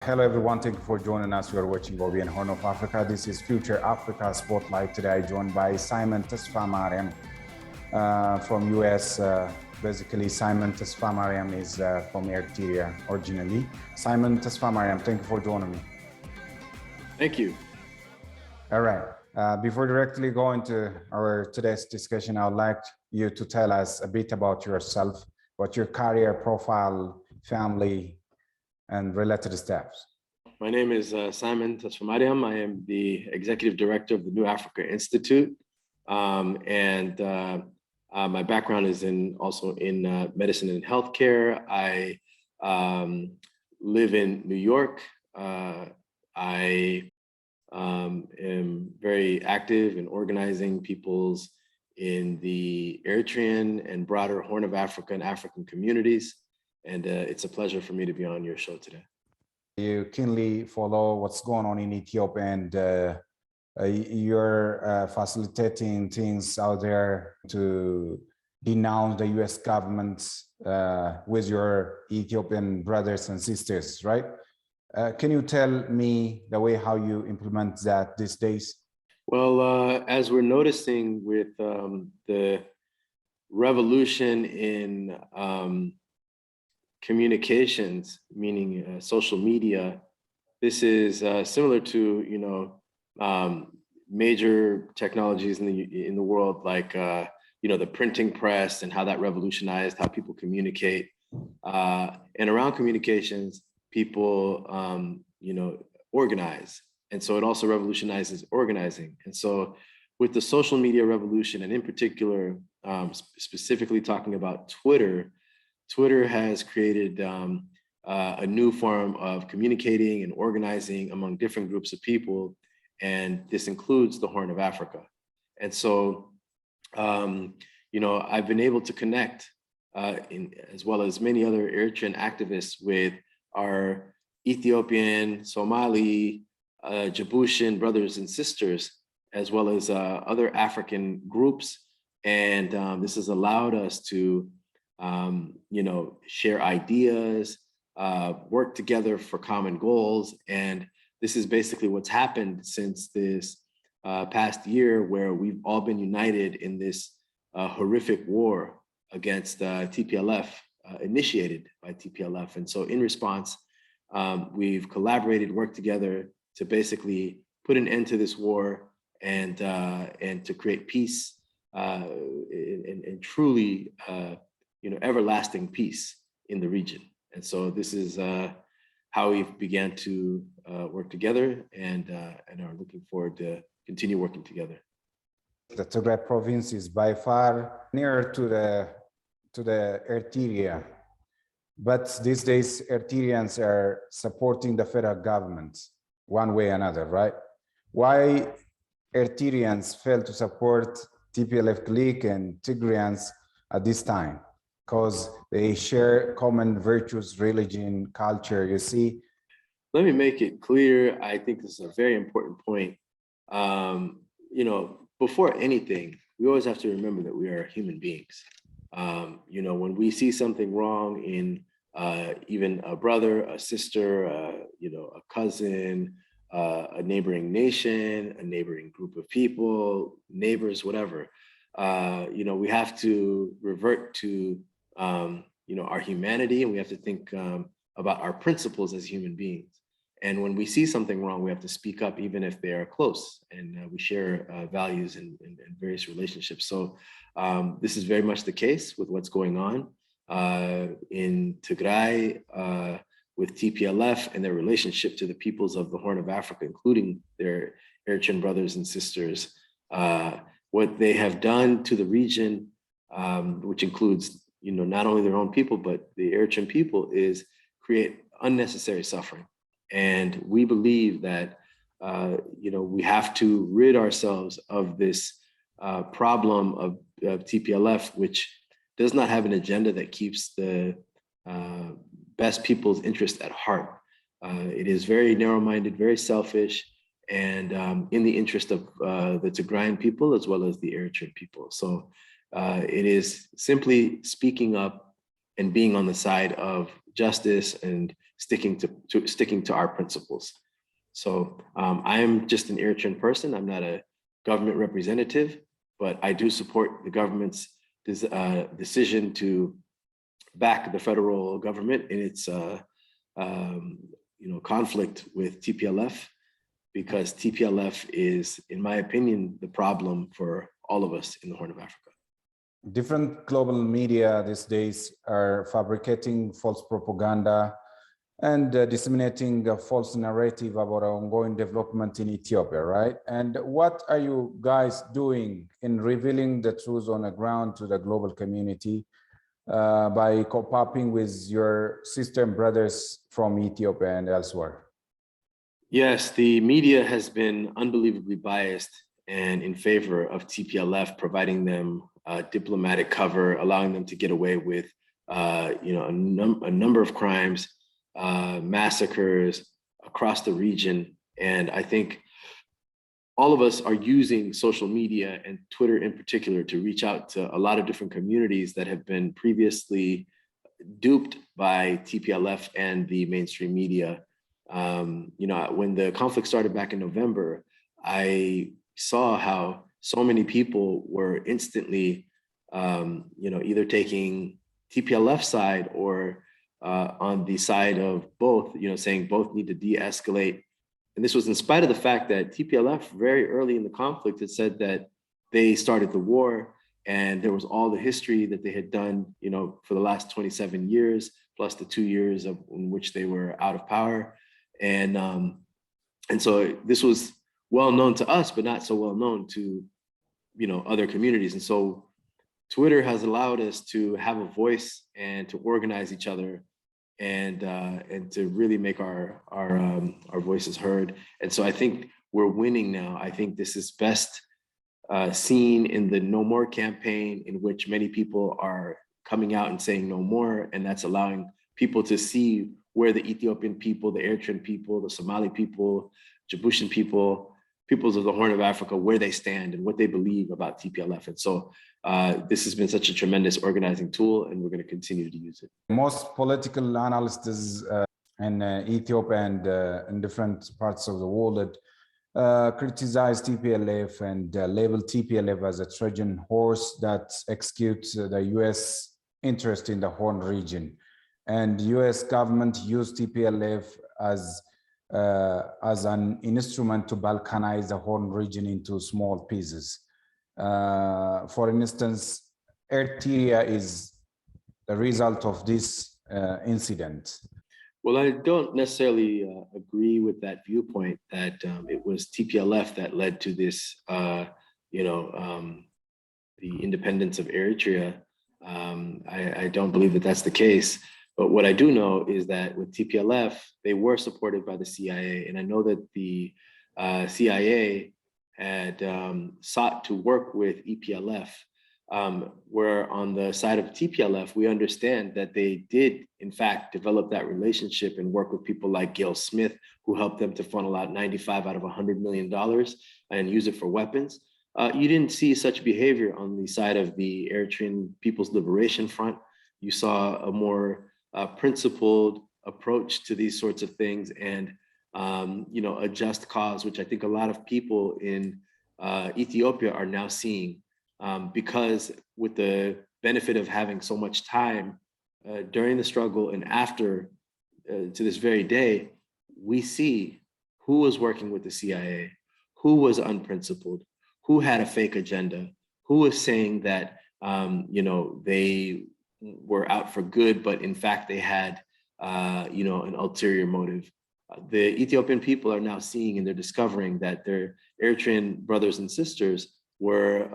Hello everyone, thank you for joining us. You are watching OBN Horn of Africa. This is Future Africa Spotlight. Today I'm joined by Simon Tesfamariam from US. Basically, Simon Tesfamariam is from Eritrea originally. Simon Tesfamariam, thank you for joining me. Thank you. All right. Before directly going to our today's discussion, I would like you to tell us a bit about yourself, what your career profile, family, and related steps. My name is Simon Tesfamariam. I am the Executive Director of the New Africa Institute. My background is also in medicine and healthcare. I live in New York. I am very active in organizing peoples in the Eritrean and broader Horn of Africa and African communities. And it's a pleasure for me to be on your show today. You keenly follow what's going on in Ethiopia, and you're facilitating things out there to denounce the US government with your Ethiopian brothers and sisters, right? Can you tell me the way how you implement that these days? Well, as we're noticing with the revolution in communications, meaning social media, this is similar to major technologies in the world, like the printing press and how that revolutionized how people communicate. And around communications, people organize, and so it also revolutionizes organizing. And so with the social media revolution, and in particular, specifically talking about Twitter has created a new form of communicating and organizing among different groups of people, and this includes the Horn of Africa. And so, I've been able to connect, as well as many other Eritrean activists, with our Ethiopian, Somali, Djiboutian brothers and sisters, as well as other African groups. And this has allowed us to share ideas, work together for common goals. And this is basically what's happened since this past year, where we've all been united in this horrific war against TPLF, initiated by TPLF. And so in response, we've collaborated, worked together to basically put an end to this war and to create peace and truly everlasting peace in the region. And so this is how we've began to work together, and are looking forward to continue working together. The Tigray province is by far nearer to the Eritrea, but these days Eritreans are supporting the federal government one way or another, right? Why Eritreans fail to support TPLF clique and Tigrayans at this time? Because they share common virtues, religion, culture, you see. Let me make it clear. I think this is a very important point. Before anything, we always have to remember that we are human beings. When we see something wrong in even a brother, a sister, a cousin, a neighboring nation, a neighboring group of people, neighbors, whatever, we have to revert to our humanity, and we have to think about our principles as human beings. And when we see something wrong, we have to speak up, even if they are close, and we share values and various relationships. So this is very much the case with what's going on in Tigray with TPLF and their relationship to the peoples of the Horn of Africa, including their Eritrean brothers and sisters. What they have done to the region, which includes not only their own people, but the Eritrean people, is create unnecessary suffering. And we believe that, we have to rid ourselves of this problem of TPLF, which does not have an agenda that keeps the best people's interest at heart. It is very narrow-minded, very selfish, and in the interest of the Tigrayan people as well as the Eritrean people. So it is simply speaking up and being on the side of justice and sticking to our principles. So I am just an Eritrean person. I'm not a government representative, but I do support the government's decision to back the federal government in its conflict with TPLF, because TPLF is, in my opinion, the problem for all of us in the Horn of Africa. Different global media these days are fabricating false propaganda and disseminating a false narrative about ongoing development in Ethiopia, right? And what are you guys doing in revealing the truth on the ground to the global community by co-opting with your sister and brothers from Ethiopia and elsewhere? Yes, the media has been unbelievably biased and in favor of TPLF, providing them diplomatic cover, allowing them to get away with a number of crimes, massacres across the region. And I think all of us are using social media and Twitter in particular to reach out to a lot of different communities that have been previously duped by TPLF and the mainstream media. When the conflict started back in November, I saw how so many people were instantly, either taking TPLF side or on the side of both, saying both need to de-escalate. And this was in spite of the fact that TPLF very early in the conflict had said that they started the war, and there was all the history that they had done, for the last 27 years, plus the 2 years in which they were out of power. And so this was well known to us, but not so well known to, other communities. And so Twitter has allowed us to have a voice and to organize each other and to really make our voices heard. And so I think we're winning now. I think this is best seen in the No More campaign, in which many people are coming out and saying no more. And that's allowing people to see where the Ethiopian people, the Eritrean people, the Somali people, Djiboutian peoples of the Horn of Africa, where they stand and what they believe about TPLF. And so this has been such a tremendous organizing tool, and we're going to continue to use it. Most political analysts in Ethiopia and in different parts of the world criticize TPLF and label TPLF as a Trojan horse that executes the US interest in the Horn region. And US government used TPLF as an instrument to balkanize the Horn region into small pieces. For instance, Eritrea is the result of this incident. Well, I don't necessarily agree with that viewpoint that it was TPLF that led to this, the independence of Eritrea. I don't believe that that's the case. But what I do know is that with TPLF, they were supported by the CIA. And I know that the CIA had sought to work with EPLF, where on the side of TPLF, we understand that they did, in fact, develop that relationship and work with people like Gail Smith, who helped them to funnel out 95 out of $100 million and use it for weapons. You didn't see such behavior on the side of the Eritrean People's Liberation Front. You saw a more principled approach to these sorts of things, and a just cause, which I think a lot of people in Ethiopia are now seeing, because with the benefit of having so much time during the struggle and after, to this very day, we see who was working with the CIA, who was unprincipled, who had a fake agenda, who was saying that they were out for good, but in fact they had an ulterior motive. The Ethiopian people are now seeing, and they're discovering that their Eritrean brothers and sisters were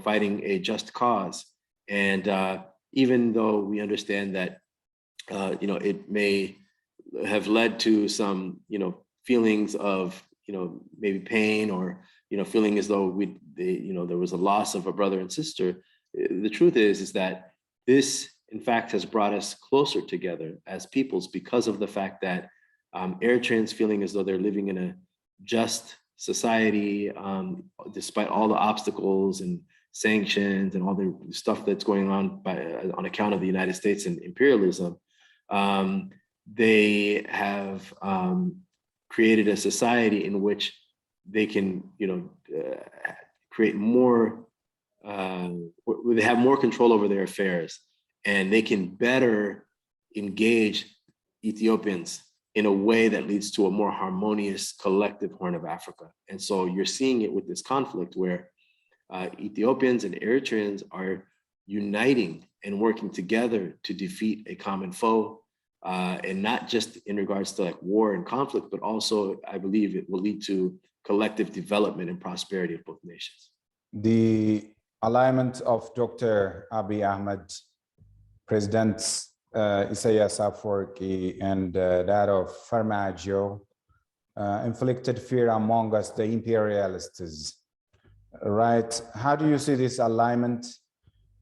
fighting a just cause. And even though we understand that it may have led to some feelings of maybe pain, or feeling as though there was a loss of a brother and sister, the truth is that this, in fact, has brought us closer together as peoples, because of the fact that Eritreans feeling as though they're living in a just society, despite all the obstacles and sanctions and all the stuff that's going on on account of the United States and imperialism. they have created a society in which they can, create more, where they have more control over their affairs, and they can better engage Ethiopians in a way that leads to a more harmonious collective Horn of Africa. And so you're seeing it with this conflict where Ethiopians and Eritreans are uniting and working together to defeat a common foe, and not just in regards to like war and conflict, but also I believe it will lead to collective development and prosperity of both nations. The alignment of Dr. Abiy Ahmed, President Isaias Afwerki, and that of Farmajo inflicted fear among us, the imperialists, right? How do you see this alignment?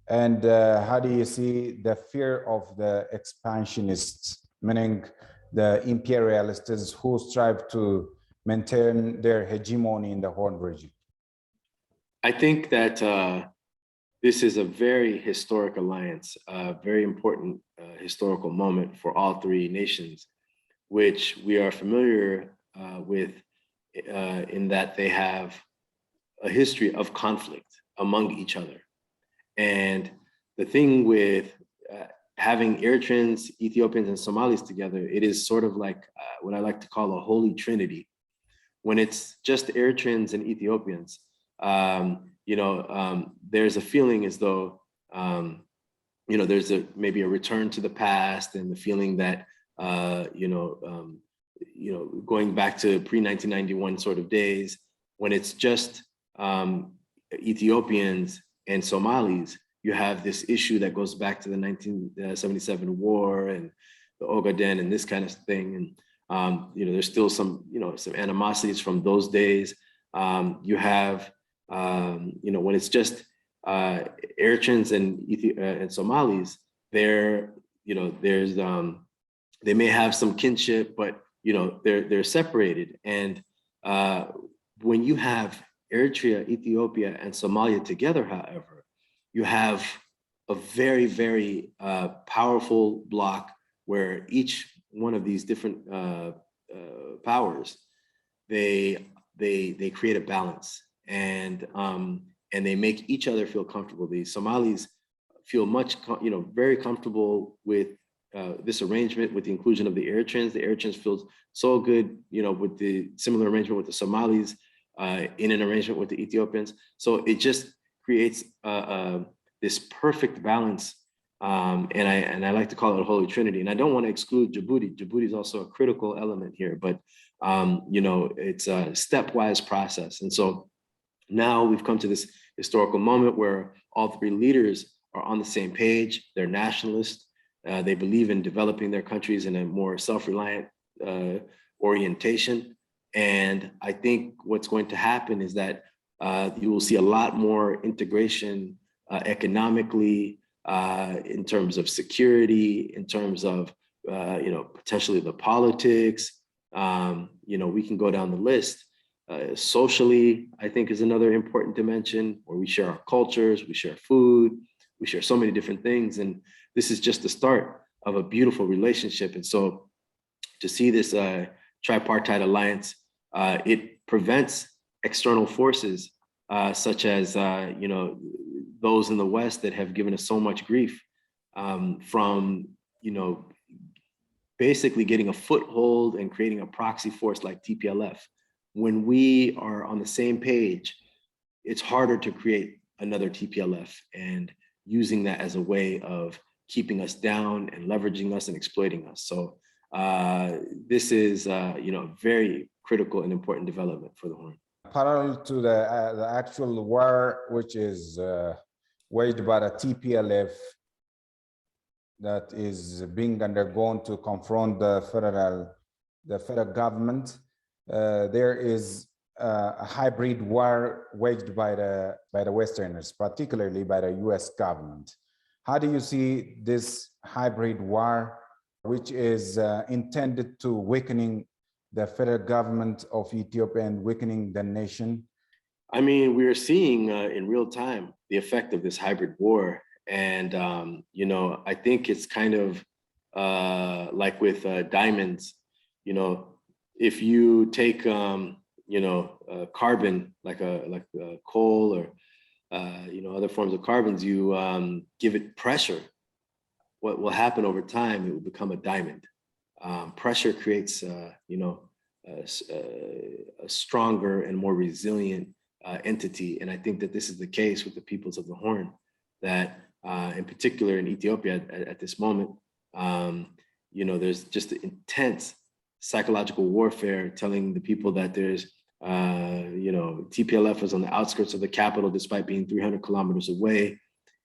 And how do you see the fear of the expansionists, meaning the imperialists who strive to maintain their hegemony in the Horn region? I think that this is a very historic alliance, a very important historical moment for all three nations, which we are familiar with in that they have a history of conflict among each other. And the thing with having Eritreans, Ethiopians, and Somalis together, it is sort of like what I like to call a holy trinity. When it's just Eritreans and Ethiopians, there's a feeling as though, there's maybe a return to the past, and the feeling that, going back to pre-1991 sort of days, when it's just Ethiopians and Somalis, you have this issue that goes back to the 1977 war and the Ogaden and this kind of thing. And, there's still some animosities from those days. You have, when it's just Eritreans and Somalis, they may have some kinship, but, they're separated. And when you have Eritrea, Ethiopia, and Somalia together, however, you have a very, very powerful bloc where each one of these different powers, they create a balance, and they make each other feel comfortable. The Somalis feel very comfortable with this arrangement, with the inclusion of the Eritreans. The Eritreans feel so good, with the similar arrangement with the Somalis, in an arrangement with the Ethiopians. So it just creates this perfect balance. And I like to call it a holy trinity. And I don't want to exclude Djibouti. Djibouti is also a critical element here, but it's a stepwise process. And so now we've come to this historical moment where all three leaders are on the same page. They're nationalists. They believe in developing their countries in a more self-reliant orientation. And I think what's going to happen is that you will see a lot more integration economically, in terms of security, in terms of potentially the politics. We can go down the list. Socially, I think, is another important dimension where we share our cultures, we share food, we share so many different things. And this is just the start of a beautiful relationship. And so to see this tripartite alliance, it prevents external forces such as those in the West that have given us so much grief, from basically getting a foothold and creating a proxy force like TPLF. When we are on the same page, it's harder to create another TPLF and using that as a way of keeping us down and leveraging us and exploiting us. So this is very critical and important development for the Horn. Parallel to the actual war, which is waged by the TPLF, that is being undergone to confront the federal government, there is a hybrid war waged by the Westerners, particularly by the US government. How do you see this hybrid war, which is intended to weakening the federal government of Ethiopia and weakening the nation? I mean, we are seeing in real time the effect of this hybrid war. And, I think it's kind of like with diamonds, you know, if you take you know, carbon, like coal or you know, other forms of carbons, you give it pressure, what will happen over time, it will become a diamond. Pressure creates you know, a stronger and more resilient entity, and I think that this is the case with the peoples of the Horn, that in particular in Ethiopia at this moment, you know, there's just intense psychological warfare telling the people that there's you know, TPLF was on the outskirts of the capital despite being 300 kilometers away.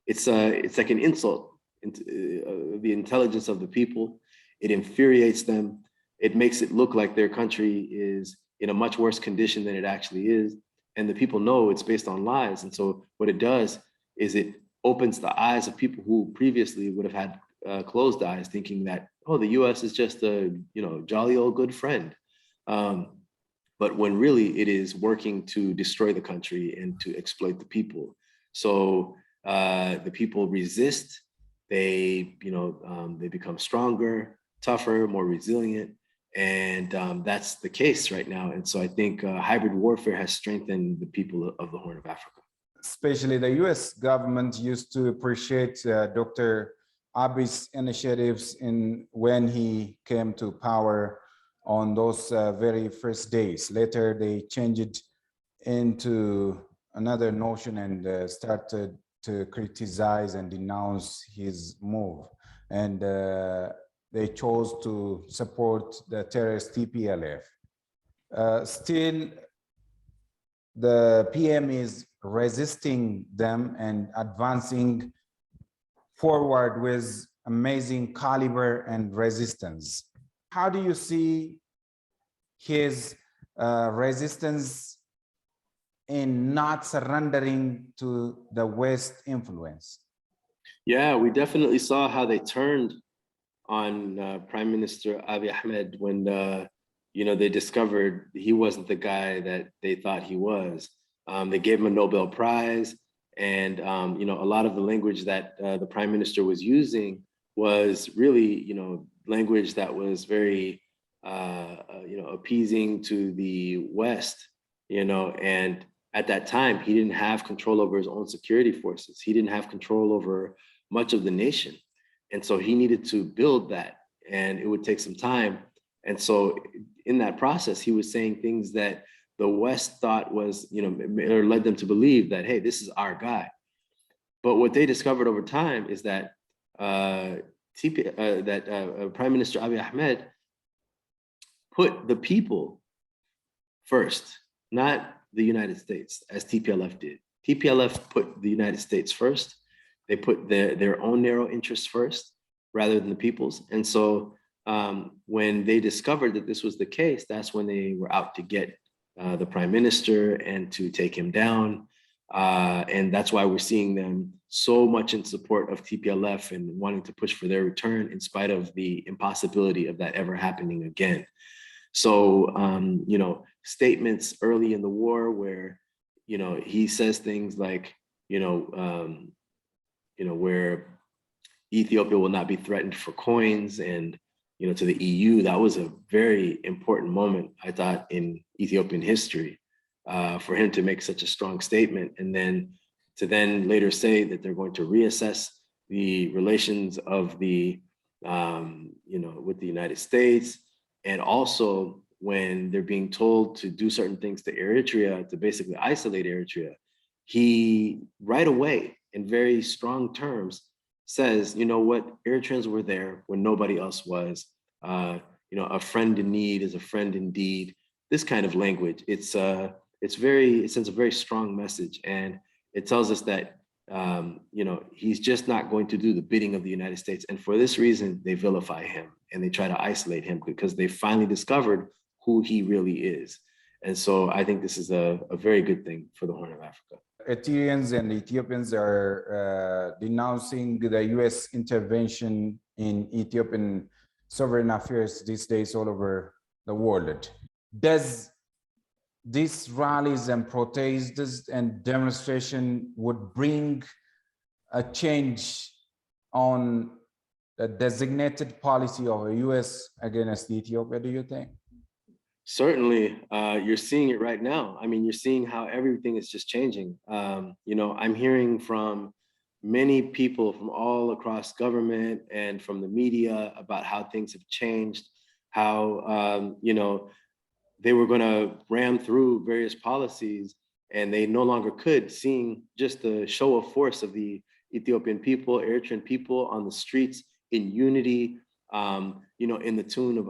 It's like an insult into the intelligence of the people. It infuriates them. It makes it look like their country is in a much worse condition than it actually is. And the people know it's based on lies. And so what it does is it opens the eyes of people who previously would have had closed eyes, thinking that, oh, the US is just a, you know, jolly old good friend. But when really it is working to destroy the country and to exploit the people. So the people resist, they, you know, they become stronger, tougher, more resilient. And that's the case right now. And so I think hybrid warfare has strengthened the people of the Horn of Africa. Especially the US government used to appreciate Dr. Abiy's initiatives when he came to power on those very first days. Later, they changed it into another notion and started to criticize and denounce his move. And they chose to support the terrorist TPLF. Still, the PM is resisting them and advancing forward with amazing caliber and resistance. How do you see his resistance in not surrendering to the West influence? Yeah, we definitely saw how they turned on Prime Minister Abiy Ahmed when you know, they discovered he wasn't the guy that they thought he was. They gave him a Nobel Prize, and you know, a lot of the language that the Prime Minister was using was really, you know, language that was very you know, appeasing to the West, you know, and at that time he didn't have control over his own security forces. He didn't have control over much of the nation, and so he needed to build that, and it would take some time. And so in that process, he was saying things that the West thought was, you know, or led them to believe that, hey, this is our guy. But what they discovered over time is that Prime Minister Abiy Ahmed put the people first, not the United States, as TPLF did. TPLF put the United States first. They put their own narrow interests first rather than the people's. And so when they discovered that this was the case, that's when they were out to get the Prime Minister and to take him down. And that's why we're seeing them so much in support of TPLF and wanting to push for their return in spite of the impossibility of that ever happening again. So, you know, statements early in the war where, you know, he says things like, you know, where Ethiopia will not be threatened for coins, and, you know, to the EU, that was a very important moment, I thought, in Ethiopian history, for him to make such a strong statement, and then to then later say that they're going to reassess the relations of the, you know, with the United States, and also when they're being told to do certain things to Eritrea, to basically isolate Eritrea, he right away, in very strong terms, says, you know what, Eritreans were there when nobody else was. You know, a friend in need is a friend indeed. This kind of language, it sends a very strong message, and it tells us that you know, he's just not going to do the bidding of the United States. And for this reason, they vilify him and they try to isolate him because they finally discovered who he really is. And so I think this is a very good thing for the Horn of Africa. Eritreans and Ethiopians are denouncing the US intervention in Ethiopian sovereign affairs these days all over the world. Does these rallies and protests and demonstration would bring a change on the designated policy of the US against Ethiopia, do you think? Certainly, you're seeing it right now. I mean, you're seeing how everything is just changing. You know, I'm hearing from many people from all across government and from the media about how things have changed, how, you know, they were going to ram through various policies and they no longer could, seeing just the show of force of the Ethiopian people, Eritrean people on the streets in unity, you know, in the tune of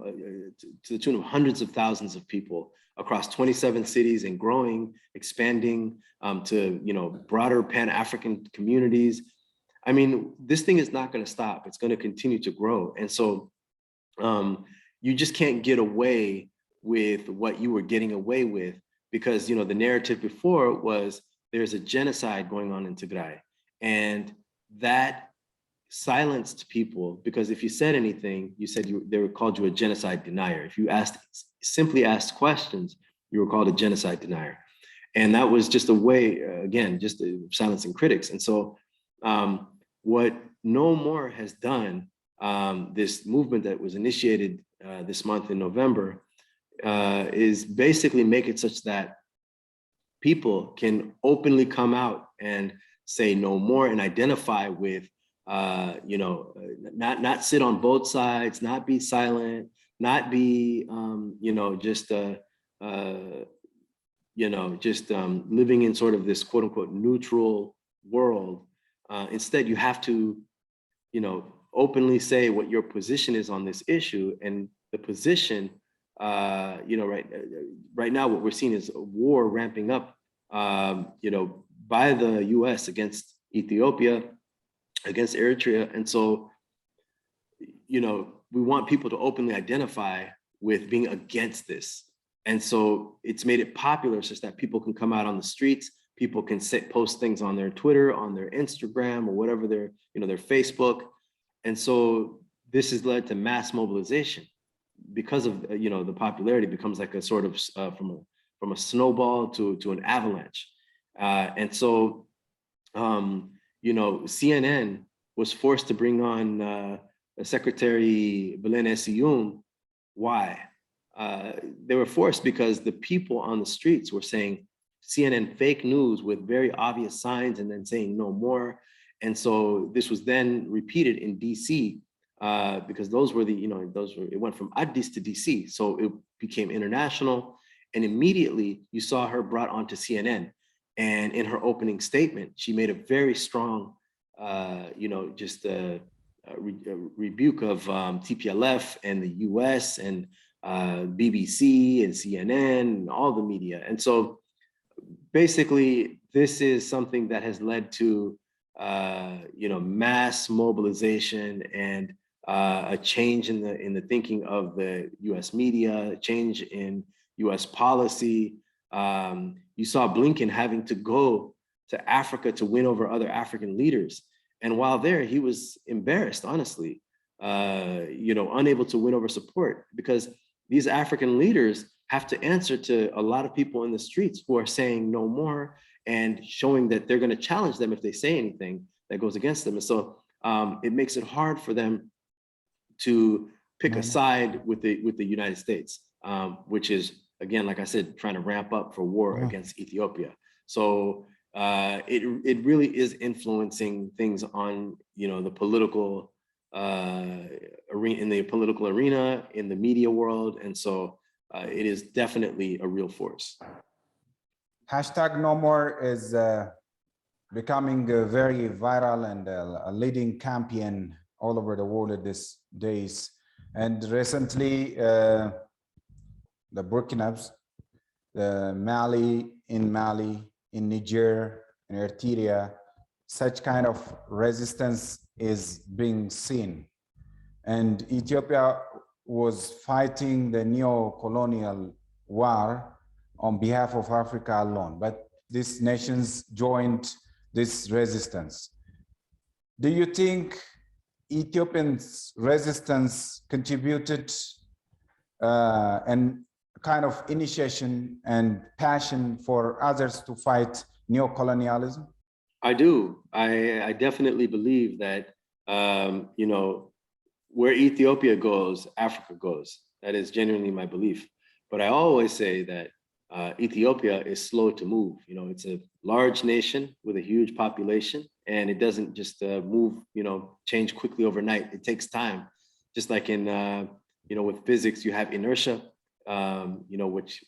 to the tune of hundreds of thousands of people across 27 cities and growing, expanding to, you know, broader Pan-African communities. I mean, this thing is not going to stop. It's going to continue to grow. And so you just can't get away with what you were getting away with, because, you know, the narrative before was there's a genocide going on in Tigray, and that silenced people, because if you said anything, you said they were called you a genocide denier. If you simply asked questions, you were called a genocide denier. And that was just a way, again, just silencing critics. And so what No More has done, this movement that was initiated this month in November, is basically make it such that people can openly come out and say no more and identify with, you know, not sit on both sides, not be silent, not be, you know, just, you know, just living in sort of this quote unquote neutral world. Instead, you have to, you know, openly say what your position is on this issue. And the position, you know, right now, what we're seeing is a war ramping up, you know, by the US against Ethiopia, against Eritrea. And so, you know, we want people to openly identify with being against this. And so it's made it popular such that people can come out on the streets, people can post things on their Twitter, on their Instagram, or whatever their, you know, their Facebook. And so this has led to mass mobilization. Because of, you know, the popularity becomes like a sort of from a snowball to an avalanche. And so, you know, CNN was forced to bring on Secretary Belen Essiyum. Why? They were forced because the people on the streets were saying CNN fake news with very obvious signs and then saying no more. And so this was then repeated in DC, because those were the, you know, it went from Addis to DC. So it became international. And immediately you saw her brought onto CNN. And in her opening statement, she made a very strong, you know, just a rebuke of TPLF and the US and BBC and CNN and all the media. And so basically, this is something that has led to, you know, mass mobilization and a change in the thinking of the US media, a change in US policy. You saw Blinken having to go to Africa to win over other African leaders. And while there, he was embarrassed, honestly, you know, unable to win over support, because these African leaders have to answer to a lot of people in the streets who are saying no more and showing that they're going to challenge them if they say anything that goes against them. And so it makes it hard for them to pick a side with the United States, which is, again, like I said, trying to ramp up for war against Ethiopia. So it really is influencing things on, you know, the political arena, in the political arena, in the media world. And so it is definitely a real force. Hashtag no more is becoming very viral and a leading campaign all over the world these days. And recently, the Burkinabes, the Mali, in Niger, in Eritrea, such kind of resistance is being seen. And Ethiopia was fighting the neo-colonial war on behalf of Africa alone, but these nations joined this resistance. Do you think Ethiopians' resistance contributed and kind of initiation and passion for others to fight neo-colonialism? I do. I definitely believe that, you know, where Ethiopia goes, Africa goes. That is genuinely my belief. But I always say that Ethiopia is slow to move. You know, it's a large nation with a huge population, and it doesn't just move, you know, change quickly overnight. It takes time. Just like in, you know, with physics, you have inertia, you know, which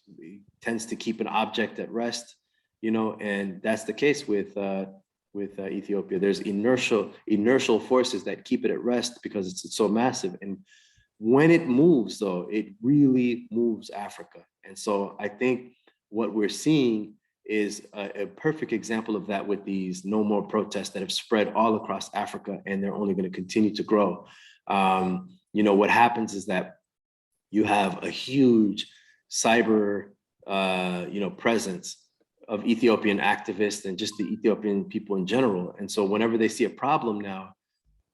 tends to keep an object at rest, you know, and that's the case with Ethiopia. There's inertial forces that keep it at rest because it's so massive. And when it moves, though, it really moves Africa. And so I think what we're seeing is a perfect example of that with these no more protests that have spread all across Africa, and they're only going to continue to grow. You know, what happens is that you have a huge cyber, you know, presence of Ethiopian activists and just the Ethiopian people in general. And so whenever they see a problem now,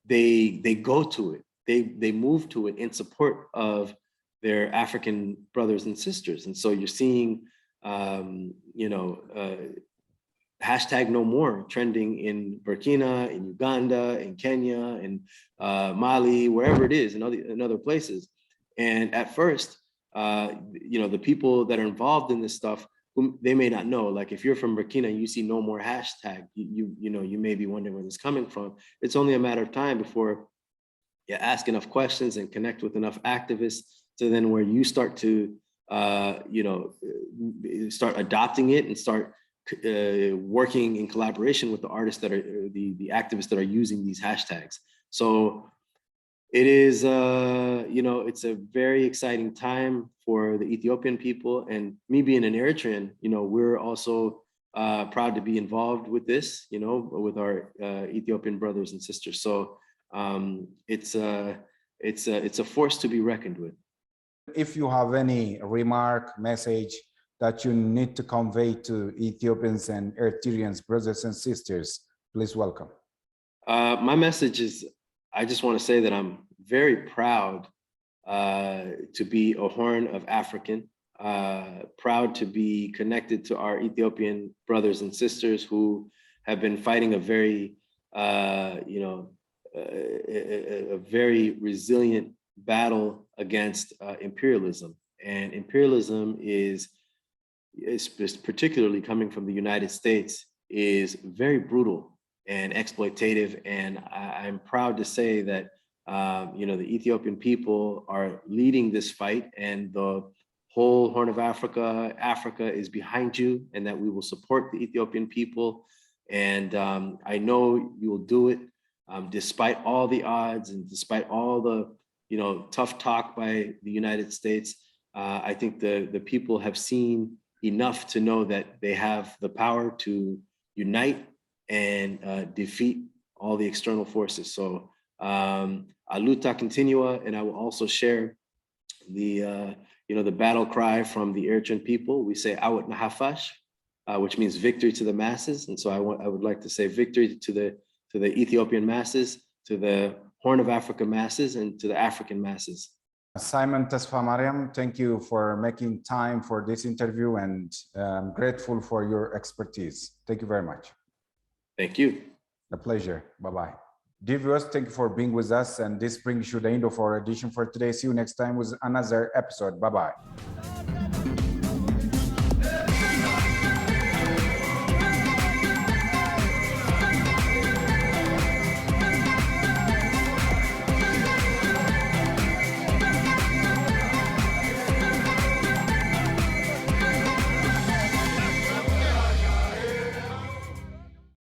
they go to it. They move to it in support of their African brothers and sisters. And so you're seeing, you know, hashtag no more trending in Burkina, in Uganda, in Kenya, in Mali, wherever it is, in other places. And at first, you know, the people that are involved in this stuff, they may not know. Like if you're from Burkina and you see no more hashtag, you know, you may be wondering where this is coming from. It's only a matter of time before you ask enough questions and connect with enough activists to then where you start to, you know, start adopting it and start working in collaboration with the artists that are the activists that are using these hashtags. So it is, you know, it's a very exciting time for the Ethiopian people, and me being an Eritrean, you know, we're also proud to be involved with this, you know, with our Ethiopian brothers and sisters. So it's a force to be reckoned with. If you have any remark, message that you need to convey to Ethiopians and Eritreans, brothers and sisters, please welcome. My message is, I just want to say that I'm very proud to be a Horn of African, proud to be connected to our Ethiopian brothers and sisters who have been fighting a very, you know, a very resilient battle against imperialism. And imperialism is particularly coming from the United States, is very brutal and exploitative. And I'm proud to say that, you know, the Ethiopian people are leading this fight, and the whole Horn of Africa, Africa is behind you, and that we will support the Ethiopian people. And I know you will do it despite all the odds and despite all the, you know, tough talk by the United States. I think the people have seen enough to know that they have the power to unite and defeat all the external forces. So a luta continua, and I will also share the you know, the battle cry from the Eritrean people. We say Awat Nahafash, which means victory to the masses. And so I would like to say victory to the Ethiopian masses, to the Horn of Africa masses, and to the African masses. Simon Tesfamariam, thank you for making time for this interview, and I'm grateful for your expertise. Thank you very much. Thank you. A pleasure. Bye-bye. Dear viewers, thank you for being with us, and this brings you the end of our edition for today. See you next time with another episode. Bye-bye.